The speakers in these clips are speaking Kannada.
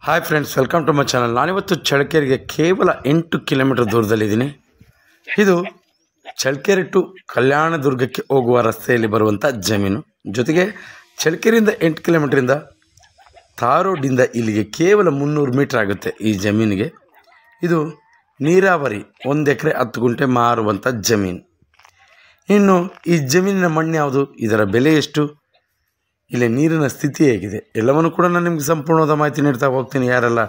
Hi friends, welcome to my channel. ನಾನಿವತ್ತು ಚಳ್ಳಕೆರೆಗೆ ಕೇವಲ 8 ಕಿಲೋಮೀಟರ್ ದೂರದಲ್ಲಿದ್ದೀನಿ. ಇದು ಚಳ್ಳಕೆರೆ ಟು ಕಲ್ಯಾಣದುರ್ಗಕ್ಕೆ ಹೋಗುವ ರಸ್ತೆಯಲ್ಲಿ ಬರುವಂಥ ಜಮೀನು. ಜೊತೆಗೆ ಚಳ್ಳಕೆರೆಯಿಂದ 8 ಕಿಲೋಮೀಟ್ರಿಂದ ತಾರೋಡಿಂದ ಇಲ್ಲಿಗೆ ಕೇವಲ 300 ಮೀಟ್ರ್ ಆಗುತ್ತೆ ಈ ಜಮೀನಿಗೆ. ಇದು ನೀರಾವರಿ 1 ಎಕರೆ 10 ಗುಂಟೆ ಮಾರುವಂಥ ಜಮೀನು. ಇನ್ನು ಈ ಜಮೀನಿನ ಮಣ್ಣು ಯಾವುದು, ಇದರ ಬೆಲೆ ಎಷ್ಟು, ಇಲ್ಲಿ ನೀರಿನ ಸ್ಥಿತಿ ಹೇಗಿದೆ, ಎಲ್ಲವನ್ನು ಕೂಡ ನಾನು ನಿಮಗೆ ಸಂಪೂರ್ಣವಾದ ಮಾಹಿತಿ ನೀಡ್ತಾ ಹೋಗ್ತೀನಿ. ಯಾರೆಲ್ಲ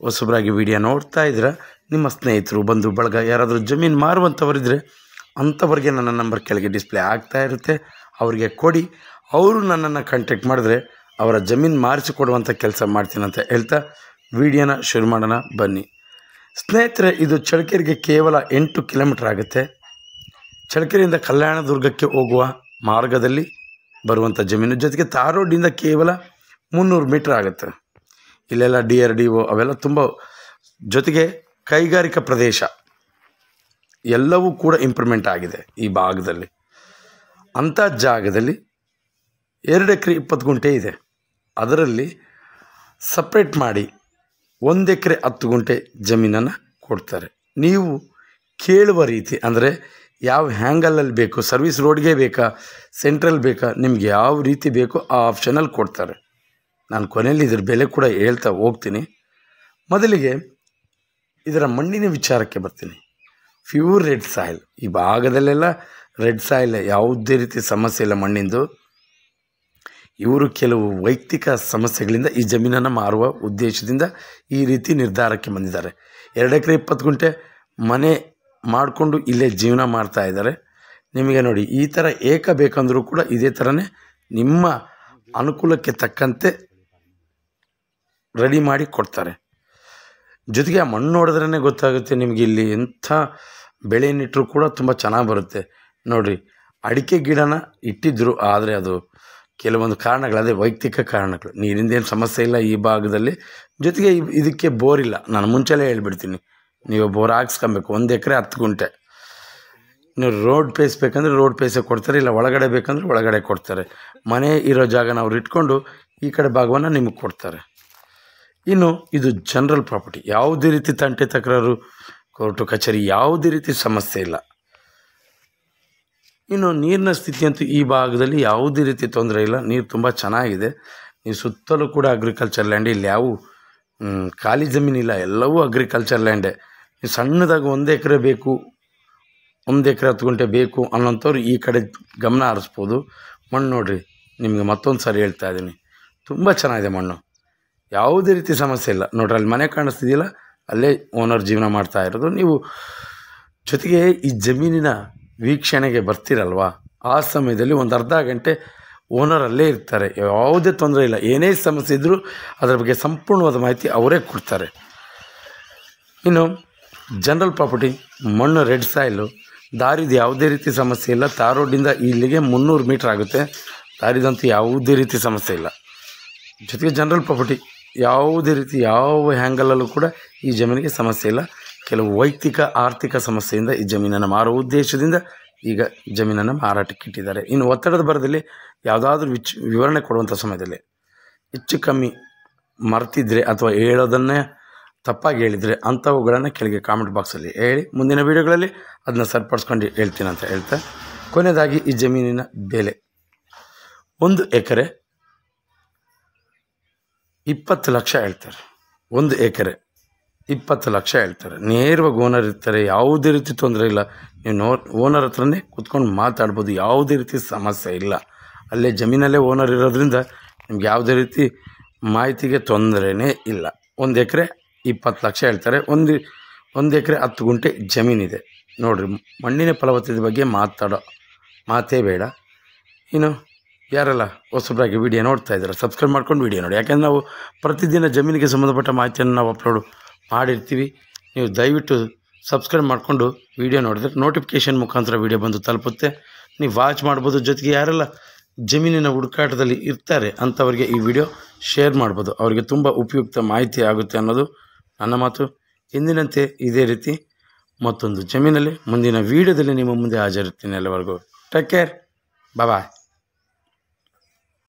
ಹೊಸಬರಾಗಿ ವಿಡಿಯೋ ನೋಡ್ತಾ ಇದ್ದೀರಾ, ನಿಮ್ಮ ಸ್ನೇಹಿತರು, ಬಂಧು ಬಳಗ ಯಾರಾದರೂ ಜಮೀನು ಮಾರುವಂಥವರಿದ್ದರೆ ಅಂಥವ್ರಿಗೆ ನನ್ನ ನಂಬರ್ ಕೆಳಗೆ ಡಿಸ್ಪ್ಲೇ ಆಗ್ತಾ ಇರುತ್ತೆ. ಅವರಿಗೆ ಕೊಡಿ, ಅವರು ನನ್ನನ್ನು ಕಾಂಟ್ಯಾಕ್ಟ್ ಮಾಡಿದ್ರೆ ಅವರ ಜಮೀನು ಮಾರಿಸಿಕೊಡುವಂಥ ಕೆಲಸ ಮಾಡ್ತೀನಿ ಅಂತ ಹೇಳ್ತಾ ವಿಡಿಯೋನ ಶುರು ಮಾಡೋಣ ಬನ್ನಿ ಸ್ನೇಹಿತರೆ. ಇದು ಚಳ್ಳಕೆರೆಗೆ ಕೇವಲ 8 ಕಿಲೋಮೀಟ್ರ್ ಆಗುತ್ತೆ. ಚಳ್ಳಕೆರೆಯಿಂದ ಕಲ್ಯಾಣದುರ್ಗಕ್ಕೆ ಹೋಗುವ ಮಾರ್ಗದಲ್ಲಿ ಬರುವಂಥ ಜಮೀನು. ಜೊತೆಗೆ ತಾರೋಡಿಂದ ಕೇವಲ 300 ಮೀಟ್ರ್ ಆಗುತ್ತೆ. ಇಲ್ಲೆಲ್ಲ DRDO ಅವೆಲ್ಲ ತುಂಬ, ಜೊತೆಗೆ ಕೈಗಾರಿಕಾ ಪ್ರದೇಶ ಎಲ್ಲವೂ ಕೂಡ ಇಂಪ್ರೂವ್ಮೆಂಟ್ ಆಗಿದೆ ಈ ಭಾಗದಲ್ಲಿ. ಅಂಥ ಜಾಗದಲ್ಲಿ 2 ಎಕರೆ 20 ಗುಂಟೆ ಇದೆ. ಅದರಲ್ಲಿ ಸಪ್ರೇಟ್ ಮಾಡಿ 1 ಎಕರೆ 10 ಗುಂಟೆ ಜಮೀನನ್ನು ಕೊಡ್ತಾರೆ. ನೀವು ಕೇಳುವ ರೀತಿ ಅಂದರೆ ಯಾವ ಹ್ಯಾಂಗಲಲ್ಲಿ ಬೇಕು, ಸರ್ವಿಸ್ ರೋಡ್ಗೆ ಬೇಕಾ, ಸೆಂಟ್ರಲ್ ಬೇಕಾ, ನಿಮ್ಗೆ ಯಾವ ರೀತಿ ಬೇಕೋ ಆ ಆಪ್ಷನಲ್ಲಿ ಕೊಡ್ತಾರೆ. ನಾನು ಕೊನೆಯಲ್ಲಿ ಇದ್ರ ಬೆಲೆ ಕೂಡ ಹೇಳ್ತಾ ಹೋಗ್ತೀನಿ. ಮೊದಲಿಗೆ ಇದರ ಮಣ್ಣಿನ ವಿಚಾರಕ್ಕೆ ಬರ್ತೀನಿ. ಪ್ಯೂರ್ ರೆಡ್ ಸಾಯಿಲ್, ಈ ಭಾಗದಲ್ಲೆಲ್ಲ ರೆಡ್ ಸಾಯಿಲ್, ಯಾವುದೇ ರೀತಿ ಸಮಸ್ಯೆ ಇಲ್ಲ ಮಣ್ಣಿಂದು. ಇವರು ಕೆಲವು ವೈಯಕ್ತಿಕ ಸಮಸ್ಯೆಗಳಿಂದ ಈ ಜಮೀನನ್ನು ಮಾರುವ ಉದ್ದೇಶದಿಂದ ಈ ರೀತಿ ನಿರ್ಧಾರಕ್ಕೆ ಬಂದಿದ್ದಾರೆ. 2 ಎಕರೆ 20 ಗುಂಟೆ ಮನೆ ಮಾಡಿಕೊಂಡು ಇಲ್ಲೇ ಜೀವನ ಮಾಡ್ತಾ ಇದ್ದಾರೆ. ನಿಮಗೆ ನೋಡಿ, ಈ ಥರ ಏಕ ಬೇಕಂದರೂ ಕೂಡ ಇದೇ ಥರನೇ ನಿಮ್ಮ ಅನುಕೂಲಕ್ಕೆ ತಕ್ಕಂತೆ ರೆಡಿ ಮಾಡಿ ಕೊಡ್ತಾರೆ. ಜೊತೆಗೆ ಆ ಮಣ್ಣು ನೋಡಿದ್ರೇ ಗೊತ್ತಾಗುತ್ತೆ ನಿಮಗೆ ಇಲ್ಲಿ ಎಂಥ ಬೆಳೆಯನ್ನಿಟ್ಟರೂ ಕೂಡ ತುಂಬ ಚೆನ್ನಾಗಿ ಬರುತ್ತೆ. ನೋಡಿರಿ, ಅಡಿಕೆ ಗಿಡನ ಇಟ್ಟಿದ್ದರು, ಆದರೆ ಅದು ಕೆಲವೊಂದು ಕಾರಣಗಳು, ಅದೇ ವೈಯಕ್ತಿಕ ಕಾರಣಗಳು, ನೀರಿಂದೇನು ಸಮಸ್ಯೆ ಇಲ್ಲ ಈ ಭಾಗದಲ್ಲಿ. ಜೊತೆಗೆ ಇದಕ್ಕೆ ಬೋರ್ ಇಲ್ಲ. ನಾನು ಮುಂಚೆಲೇ ಹೇಳ್ಬಿಡ್ತೀನಿ, ನೀವು ಬೋರ್ ಹಾಕ್ಸ್ಕೊಬೇಕು. 1 ಎಕರೆ 10 ಗುಂಟೆ. ನೀವು ರೋಡ್ ಪೇಸ್ ಬೇಕಂದರೆ ರೋಡ್ ಪೇಸೇ ಕೊಡ್ತಾರೆ, ಇಲ್ಲ ಒಳಗಡೆ ಬೇಕಂದ್ರೆ ಒಳಗಡೆ ಕೊಡ್ತಾರೆ. ಮನೆ ಇರೋ ಜಾಗನ ಅವ್ರು ಇಟ್ಕೊಂಡು ಈ ಕಡೆ ಭಾಗವನ್ನು ನಿಮಗೆ ಕೊಡ್ತಾರೆ. ಇನ್ನು ಇದು ಜನರಲ್ ಪ್ರಾಪರ್ಟಿ, ಯಾವುದೇ ರೀತಿ ತಂಟೆ ತಕರಾರು, ಕೋರ್ಟು ಕಚೇರಿ, ಯಾವುದೇ ರೀತಿ ಸಮಸ್ಯೆ ಇಲ್ಲ. ಇನ್ನು ನೀರಿನ ಸ್ಥಿತಿ ಅಂತೂ ಈ ಭಾಗದಲ್ಲಿ ಯಾವುದೇ ರೀತಿ ತೊಂದರೆ ಇಲ್ಲ. ನೀರು ತುಂಬ ಚೆನ್ನಾಗಿದೆ. ನೀವು ಸುತ್ತಲೂ ಕೂಡ ಅಗ್ರಿಕಲ್ಚರ್ ಲ್ಯಾಂಡ್, ಇಲ್ಲಿ ಯಾವ ಖಾಲಿ ಜಮೀನಿಲ್ಲ, ಎಲ್ಲವೂ ಅಗ್ರಿಕಲ್ಚರ್ ಲ್ಯಾಂಡೇ. ನೀವು ಸಣ್ಣದಾಗಿ 1 ಎಕರೆ ಬೇಕು, 1 ಎಕರೆ 10 ಗುಂಟೆ ಬೇಕು ಅನ್ನೋಂಥವ್ರು ಈ ಕಡೆ ಗಮನ ಹರಿಸ್ಬೋದು. ಮಣ್ಣು ನೋಡಿರಿ, ನಿಮಗೆ ಮತ್ತೊಂದು ಸಾರಿ ಹೇಳ್ತಾ ಇದ್ದೀನಿ, ತುಂಬ ಚೆನ್ನಾಗಿದೆ ಮಣ್ಣು, ಯಾವುದೇ ರೀತಿ ಸಮಸ್ಯೆ ಇಲ್ಲ. ನೋಡ್ರಿ, ಅಲ್ಲಿ ಮನೆ ಕಾಣಿಸ್ತಿದೆಯಲ್ಲ, ಅಲ್ಲೇ ಓನರ್ ಜೀವನ ಮಾಡ್ತಾ ಇರೋದು. ನೀವು ಜೊತೆಗೆ ಈ ಜಮೀನಿನ ವೀಕ್ಷಣೆಗೆ ಬರ್ತೀರಲ್ವ, ಆ ಸಮಯದಲ್ಲಿ ಒಂದು ಅರ್ಧ ಗಂಟೆ ಓನರ್ ಅಲ್ಲೇ ಇರ್ತಾರೆ. ಯಾವುದೇ ತೊಂದರೆ ಇಲ್ಲ. ಏನೇ ಸಮಸ್ಯೆ ಇದ್ದರೂ ಅದರ ಬಗ್ಗೆ ಸಂಪೂರ್ಣವಾದ ಮಾಹಿತಿ ಅವರೇ ಕೊಡ್ತಾರೆ. ಇನ್ನು ಜನರಲ್ ಪ್ರಾಪರ್ಟಿ, ಮಣ್ಣು ರೆಡ್ ಸಾಯಿಲು, ದಾರಿದು ಯಾವುದೇ ರೀತಿ ಸಮಸ್ಯೆ ಇಲ್ಲ. ತಾರೋಡಿಂದ ಇಲ್ಲಿಗೆ 300 ಮೀಟ್ರ್ ಆಗುತ್ತೆ. ದಾರಿದಂತೂ ಯಾವುದೇ ರೀತಿ ಸಮಸ್ಯೆ ಇಲ್ಲ. ಜೊತೆಗೆ ಜನರಲ್ ಪ್ರಾಪರ್ಟಿ, ಯಾವುದೇ ರೀತಿ ಯಾವ ಹ್ಯಾಂಗಲಲ್ಲೂ ಕೂಡ ಈ ಜಮೀನಿಗೆ ಸಮಸ್ಯೆ ಇಲ್ಲ. ಕೆಲವು ವೈಯಕ್ತಿಕ ಆರ್ಥಿಕ ಸಮಸ್ಯೆಯಿಂದ ಈ ಜಮೀನನ್ನು ಮಾರುವ ಉದ್ದೇಶದಿಂದ ಈಗ ಜಮೀನನ್ನು ಮಾರಾಟಕ್ಕೆ ಇಟ್ಟಿದ್ದಾರೆ. ಇನ್ನು ಒತ್ತಡದ ಬರದಲ್ಲಿ ಯಾವುದಾದ್ರೂ ವಿವರಣೆ ಕೊಡುವಂಥ ಸಮಯದಲ್ಲಿ ಹೆಚ್ಚು ಕಮ್ಮಿ ಮರ್ತಿದ್ರೆ ಅಥವಾ ಹೇಳೋದನ್ನೇ ತಪ್ಪಾಗಿ ಹೇಳಿದರೆ ಅಂಥವುಗಳನ್ನು ಕೆಳಗೆ ಕಾಮೆಂಟ್ ಬಾಕ್ಸಲ್ಲಿ ಹೇಳಿ, ಮುಂದಿನ ವೀಡಿಯೋಗಳಲ್ಲಿ ಅದನ್ನ ಸರಿಪಡಿಸ್ಕೊಂಡು ಹೇಳ್ತೀನಿ ಅಂತ ಹೇಳ್ತಾ, ಕೊನೆಯದಾಗಿ ಈ ಜಮೀನಿನ ಬೆಲೆ 1 ಎಕರೆ 20 ಲಕ್ಷ ಹೇಳ್ತಾರೆ. 1 ಎಕರೆ 20 ಲಕ್ಷ ಹೇಳ್ತಾರೆ. ನೇರವಾಗಿ ಓನರ್ ಇರ್ತಾರೆ, ಯಾವುದೇ ರೀತಿ ತೊಂದರೆ ಇಲ್ಲ. ನೀವು ಓನರ್ ಹತ್ರನೇ ಕೂತ್ಕೊಂಡು ಮಾತಾಡ್ಬೋದು, ಯಾವುದೇ ರೀತಿ ಸಮಸ್ಯೆ ಇಲ್ಲ. ಅಲ್ಲೇ ಜಮೀನಲ್ಲೇ ಓನರ್ ಇರೋದ್ರಿಂದ ನಿಮ್ಗೆ ಯಾವುದೇ ರೀತಿ ಮಾಹಿತಿಗೆ ತೊಂದರೆನೇ ಇಲ್ಲ. 1 ಎಕರೆ 20 ಲಕ್ಷ ಹೇಳ್ತಾರೆ. 1 ಎಕರೆ 10 ಗುಂಟೆ ಜಮೀನಿದೆ. ನೋಡಿರಿ, ಮಣ್ಣಿನ ಫಲವತ್ತತೆ ಬಗ್ಗೆ ಮಾತಾಡೋ ಮಾತೇ ಬೇಡ. ಇನ್ನು ಯಾರೆಲ್ಲ ಹೊಸಬರಾಗಿ ವಿಡಿಯೋ ನೋಡ್ತಾ ಇದ್ದಾರೆ, ಸಬ್ಸ್ಕ್ರೈಬ್ ಮಾಡ್ಕೊಂಡು ವಿಡಿಯೋ ನೋಡಿ. ಯಾಕೆಂದರೆ ನಾವು ಪ್ರತಿದಿನ ಜಮೀನಿಗೆ ಸಂಬಂಧಪಟ್ಟ ಮಾಹಿತಿಯನ್ನು ನಾವು ಅಪ್ಲೋಡ್ ಮಾಡಿರ್ತೀವಿ. ನೀವು ದಯವಿಟ್ಟು ಸಬ್ಸ್ಕ್ರೈಬ್ ಮಾಡಿಕೊಂಡು ವಿಡಿಯೋ ನೋಡಿದ್ರೆ ನೋಟಿಫಿಕೇಷನ್ ಮುಖಾಂತರ ವಿಡಿಯೋ ಬಂದು ತಲುಪುತ್ತೆ, ನೀವು ವಾಚ್ ಮಾಡ್ಬೋದು. ಜೊತೆಗೆ ಯಾರೆಲ್ಲ ಜಮೀನಿನ ಹುಡುಕಾಟದಲ್ಲಿ ಇರ್ತಾರೆ ಅಂಥವ್ರಿಗೆ ಈ ವಿಡಿಯೋ ಶೇರ್ ಮಾಡ್ಬೋದು, ಅವರಿಗೆ ತುಂಬ ಉಪಯುಕ್ತ ಮಾಹಿತಿ ಆಗುತ್ತೆ ಅನ್ನೋದು ನನ್ನ ಮಾತು. ಎಂದಿನಂತೆ ಇದೇ ರೀತಿ ಮತ್ತೊಂದು ಜಮೀನಲ್ಲಿ ಮುಂದಿನ ವಿಡಿಯೋದಲ್ಲಿ ನಿಮ್ಮ ಮುಂದೆ ಹಾಜರಿರ್ತೀನಿ. ಎಲ್ಲವರೆಗೂ ಟೇಕ್ ಕೇರ್, ಬಾಯ್.